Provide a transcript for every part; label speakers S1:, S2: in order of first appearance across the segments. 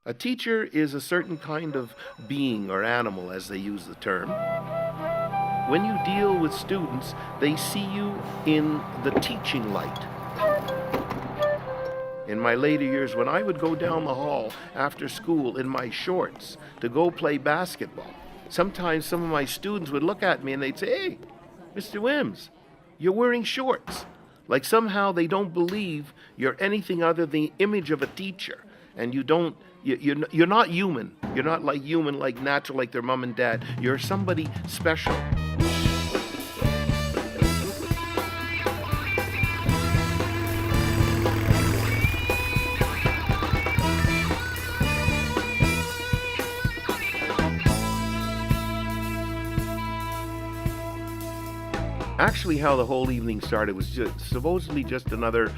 S1: A teacher is a certain kind of being or animal, as they use the term. When you deal with students, they see you in the teaching light. In my later years, when I would go down the hall after school in my shorts to go play basketball, sometimes some of my students would look at me and they'd say, "Hey, Mr. Wims, you're wearing shorts." Like somehow they don't believe you're anything other than the image of a teacher. And you're not human. You're not like human, like natural, like their mom and dad. You're somebody special. Actually, how the whole evening started was supposedly just another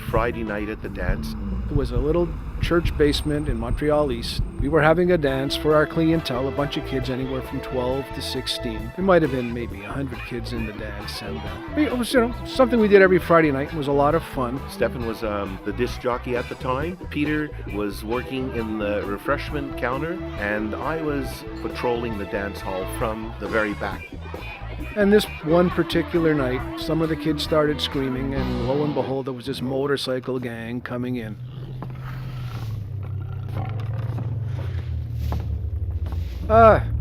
S1: Friday night at the dance.
S2: It was a little church basement in Montreal East. We were having a dance for our clientele, a bunch of kids anywhere from 12 to 16. There might have been maybe 100 kids in the dance. And it was, something we did every Friday night. It was a lot of fun.
S1: Stefan was the disc jockey at the time. Peter was working in the refreshment counter, and I was patrolling the dance hall from the very back.
S2: And this one particular night, some of the kids started screaming, and lo and behold, there was this motorcycle gang coming in.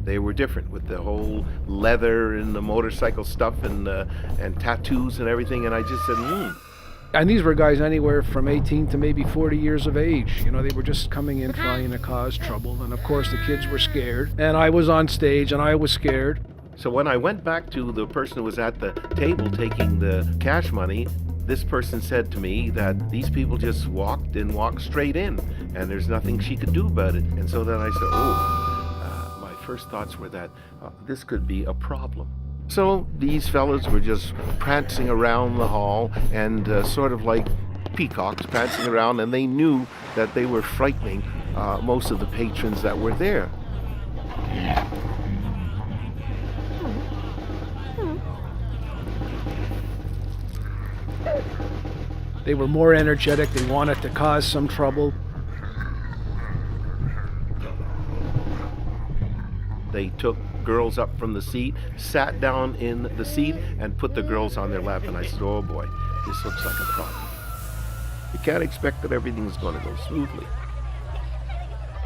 S1: They were different with the whole leather and the motorcycle stuff and tattoos and everything, and I just said,
S2: And these were guys anywhere from 18 to maybe 40 years of age. They were just coming in trying to cause trouble. And of course, the kids were scared. And I was on stage, and I was scared.
S1: So when I went back to the person who was at the table taking the cash money, this person said to me that these people just walked straight in, and there's nothing she could do about it. And so then I said, my first thoughts were that this could be a problem. So these fellas were just prancing around the hall and sort of like peacocks prancing around, and they knew that they were frightening most of the patrons that were there.
S2: They were more energetic. They wanted to cause some trouble.
S1: They took girls up from the seat, sat down in the seat, and put the girls on their lap. And I said, oh boy, this looks like a problem. You can't expect that everything's going to go smoothly.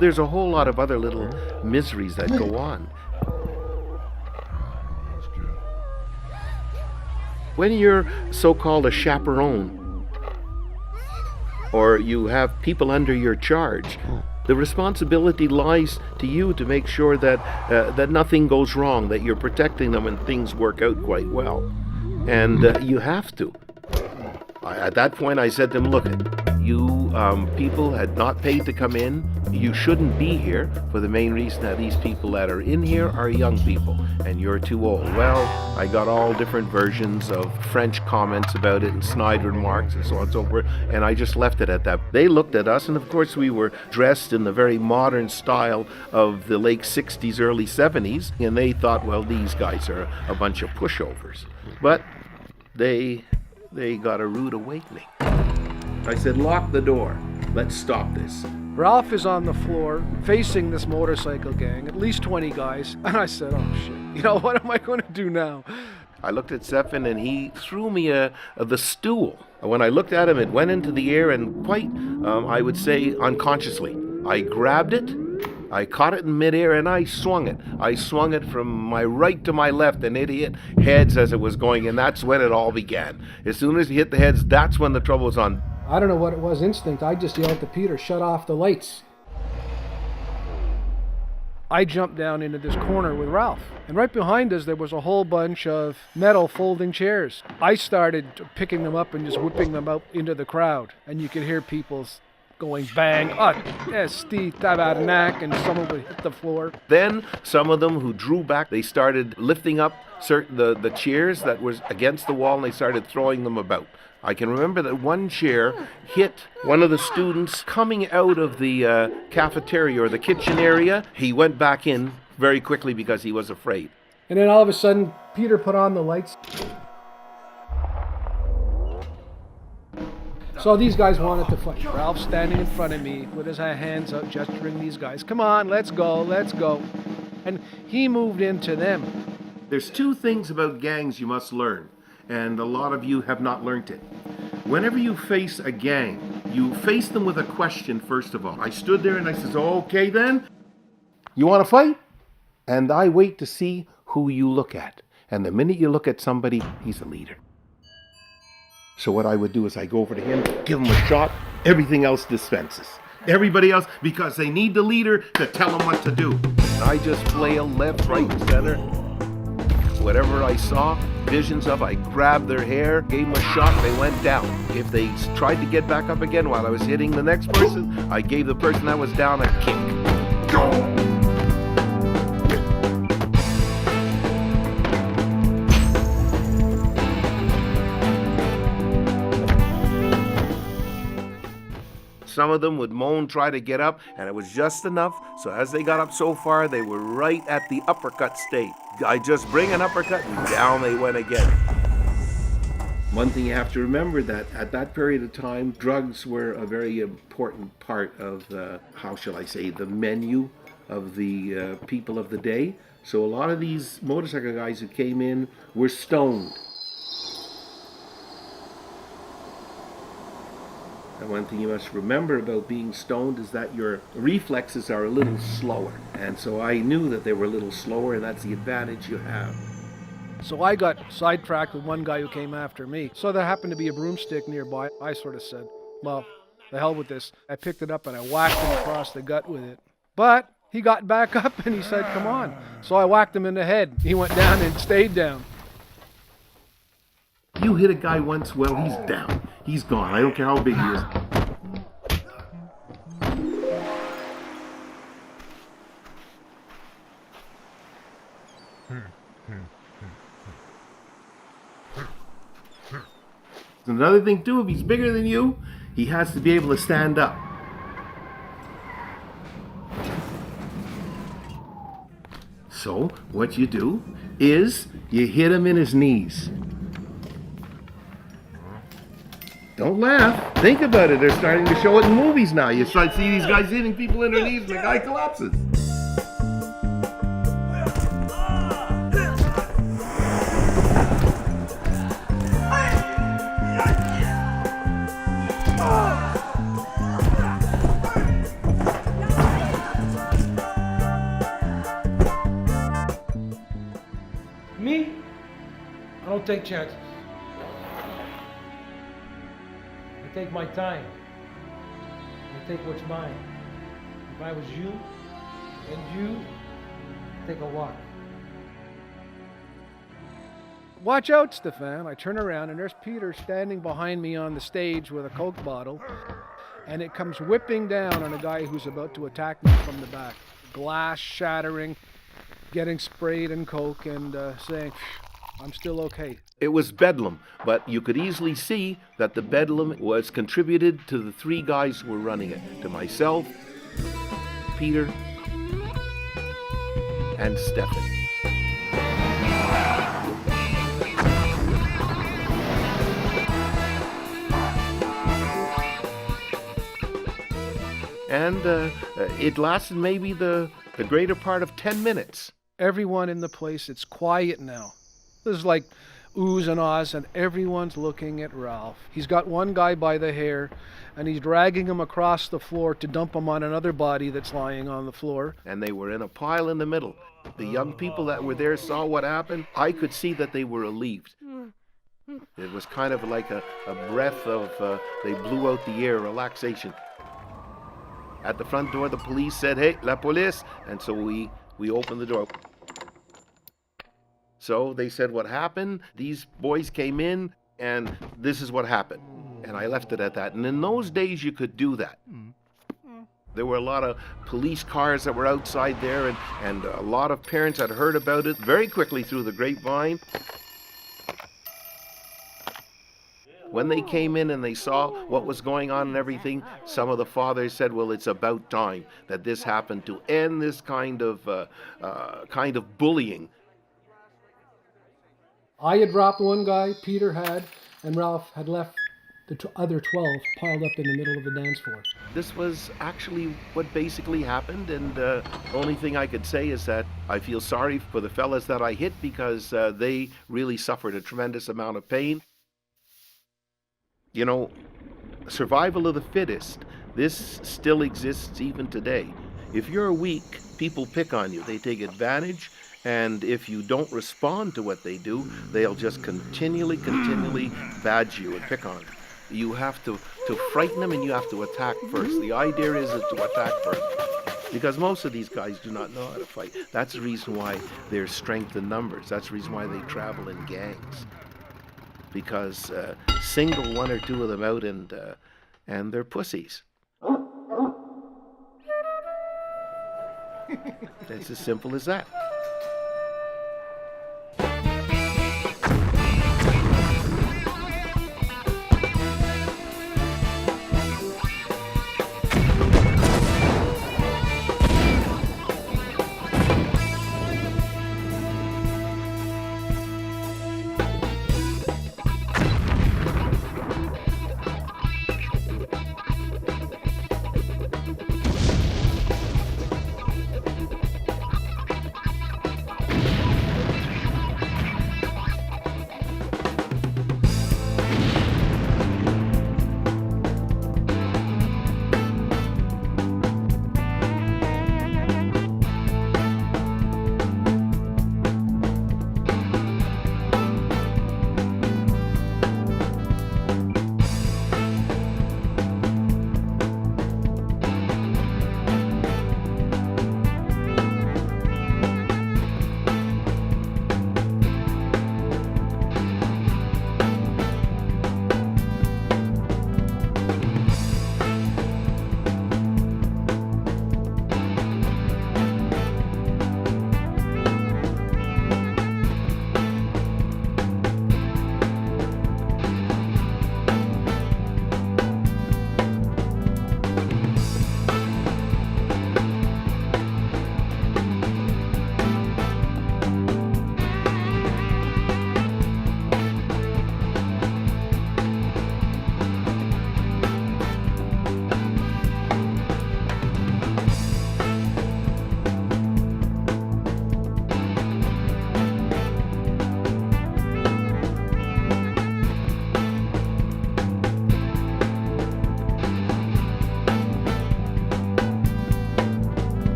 S1: There's a whole lot of other little miseries that go on. When you're so-called a chaperone, or you have people under your charge, the responsibility lies to you to make sure that that nothing goes wrong, that you're protecting them and things work out quite well. And you have to. At that point, I said to him, look, you people had not paid to come in. You shouldn't be here for the main reason that these people that are in here are young people and you're too old. Well, I got all different versions of French comments about it and snide remarks and so on and so forth, and I just left it at that. They looked at us, and of course we were dressed in the very modern style of the late 60s, early 70s, and they thought, well, these guys are a bunch of pushovers. But they got a rude awakening. I said, lock the door. Let's stop this.
S2: Ralph is on the floor facing this motorcycle gang, at least 20 guys. And I said, oh shit, what am I going to do now?
S1: I looked at Stefan and he threw me the stool. When I looked at him, it went into the air and quite, I would say, unconsciously. I grabbed it, I caught it in midair, and I swung it. I swung it from my right to my left, and it hit heads as it was going, and that's when it all began. As soon as it hit the heads, that's when the trouble was on.
S2: I don't know what it was, instinct. I just yelled to Peter, shut off the lights. I jumped down into this corner with Ralph. And right behind us, there was a whole bunch of metal folding chairs. I started picking them up and just whipping them out into the crowd. And you could hear people going bang, esti tabarnak, and someone would hit the floor.
S1: Then some of them who drew back, they started lifting up the chairs that was against the wall, and they started throwing them about. I can remember that one chair hit one of the students coming out of the cafeteria or the kitchen area. He went back in very quickly because he was afraid.
S2: And then all of a sudden, Peter put on the lights. So these guys wanted to fight. Ralph standing in front of me with his hands out, gesturing these guys, come on, let's go, let's go. And he moved into them.
S1: There's two things about gangs you must learn, and a lot of you have not learnt it. Whenever you face a gang, you face them with a question first of all. I stood there and I says, okay then, you want to fight? And I wait to see who you look at. And the minute you look at somebody, he's a leader. So what I would do is I go over to him, give him a shot, everything else dispenses. Everybody else, because they need the leader to tell them what to do. And I just flail left, right, and center. Whatever I saw, visions of, I grabbed their hair, gave them a shot, they went down. If they tried to get back up again while I was hitting the next person, I gave the person that was down a kick. Go! Some of them would moan, try to get up, and it was just enough. So as they got up so far, they were right at the uppercut stage. I just bring an uppercut, and down they went again. One thing you have to remember that at that period of time, drugs were a very important part of the, how shall I say, the menu of the people of the day. So a lot of these motorcycle guys who came in were stoned. And one thing you must remember about being stoned is that your reflexes are a little slower. And so I knew that they were a little slower, and that's the advantage you have.
S2: So I got sidetracked with one guy who came after me. So there happened to be a broomstick nearby. I sort of said, well, the hell with this. I picked it up and I whacked him across the gut with it. But he got back up and he said, come on. So I whacked him in the head. He went down and stayed down.
S1: You hit a guy once, well, he's down. He's gone. I don't care how big he is. Another thing too, if he's bigger than you, he has to be able to stand up. So what you do is you hit him in his knees. Don't laugh. Think about it. They're starting to show it in movies now. You start to see these guys hitting people in their knees and the guy collapses.
S3: Me? I don't take chances. I take my time. I take what's mine. If I was you, and you, take a walk.
S2: Watch out, Stefan. I turn around and there's Peter standing behind me on the stage with a Coke bottle. And it comes whipping down on a guy who's about to attack me from the back. Glass shattering, getting sprayed in Coke and saying, I'm still okay.
S1: It was bedlam, but you could easily see that the bedlam was contributed to the three guys who were running it. To myself, Peter, and Stefan. And it lasted maybe the greater part of 10 minutes.
S2: Everyone in the place, it's quiet now. There's like oohs and ahs, and everyone's looking at Ralph. He's got one guy by the hair, and he's dragging him across the floor to dump him on another body that's lying on the floor.
S1: And they were in a pile in the middle. The young people that were there saw what happened. I could see that they were relieved. It was kind of like a breath of, they blew out the air, relaxation. At the front door, the police said, hey, la police. And so we opened the door. So they said what happened. These boys came in, and this is what happened. And I left it at that. And in those days, you could do that. There were a lot of police cars that were outside there, and a lot of parents had heard about it very quickly through the grapevine. When they came in and they saw what was going on and everything, some of the fathers said, well, it's about time that this happened to end this kind of bullying.
S2: I had dropped one guy, Peter had, and Ralph had left the other 12 piled up in the middle of the dance floor.
S1: This was actually what basically happened, and the only thing I could say is that I feel sorry for the fellas that I hit because they really suffered a tremendous amount of pain. You know, survival of the fittest, this still exists even today. If you're weak, people pick on you, they take advantage, and if you don't respond to what they do, they'll just continually badge you and pick on you. You have to frighten them, and you have to attack first. The idea is to attack first, because most of these guys do not know how to fight. That's the reason why there's strength in numbers. That's the reason why they travel in gangs, because single one or two of them out and they're pussies. It's as simple as that.